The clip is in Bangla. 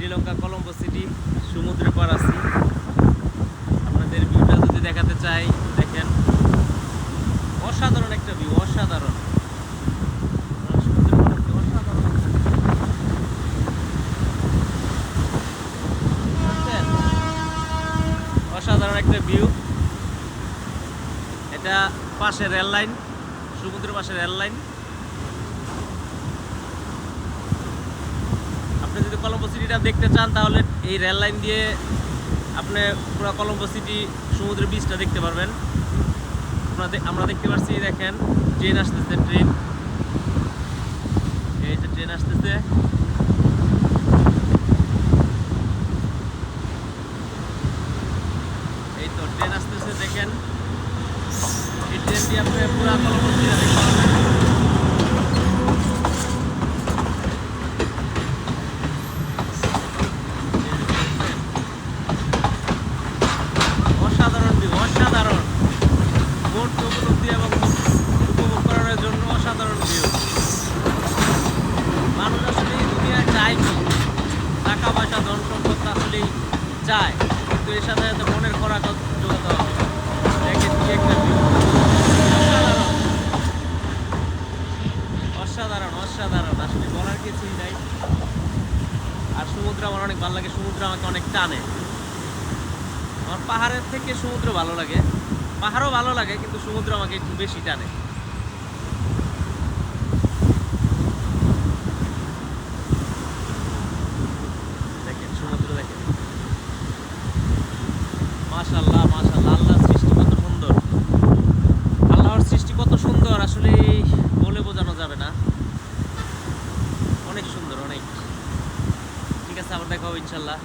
শ্রীলঙ্কা কলম্বো সিটি সমুদ্রের পার আছি। আপনাদের ভিউটা যদি দেখাতে চাই, দেখেন অসাধারণ একটা ভিউ, অসাধারণ। সমুদ্রের পাড়ে কি অসাধারণ বুঝছেন? অসাধারণ একটা ভিউ। এটা পাশে রেল লাইন, সমুদ্রের পাশে রেল লাইন। আপনি যদি কলম্বো সিটিটা দেখতে চান তাহলে এই রেল লাইন দিয়ে আপনি পুরো কলম্বো সিটি সমুদ্রের বীচটা দেখতে পারবেন। আমরা দেখতে পাচ্ছি, দেখেন ট্রেন আসতেছে, ট্রেন, এই যে ট্রেন আসতেছে। এই তো ট্রেন আসতেছে, দেখেন এই ট্রেন দিয়ে আপনি পুরো কলম্বো সিটিটা দেখতে পারবেন। অসাধারণ ভিউ, অসাধারণ। মুহূর্ত উপলব্ধি এবং উপভোগ করার জন্য অসাধারণ ভিউ। মানুষ আসলে এই দুনিয়ায় চায় কি? টাকা পয়সা ধন সম্পদ আসলেই চায়, কিন্তু এর সাথে সাথে মনের খোরাক যোগাতে হবে। দেখেন কি একটা ভিউ, অসাধারণ, অসাধারণ, অসাধারণ। আসলে বলার কিছুই নাই। আর সমুদ্র আমার অনেক ভালো লাগে, সমুদ্র আমাকে অনেক টানে। আমার পাহাড়ের থেকে সমুদ্র ভালো লাগে, পাহাড়ও ভালো লাগে, কিন্তু সমুদ্র আমাকে একটু বেশি টানে। দেখেন সমুদ্র, দেখেন মাশাআল্লাহ, মাশাআল্লাহ। আল্লাহর সৃষ্টি কত সুন্দর, আল্লাহর সৃষ্টি কত সুন্দর, আসলে বলে বোঝানো যাবে না। অনেক সুন্দর, অনেক। ঠিক আছে, আবার দেখা হবে ইনশাল্লাহ।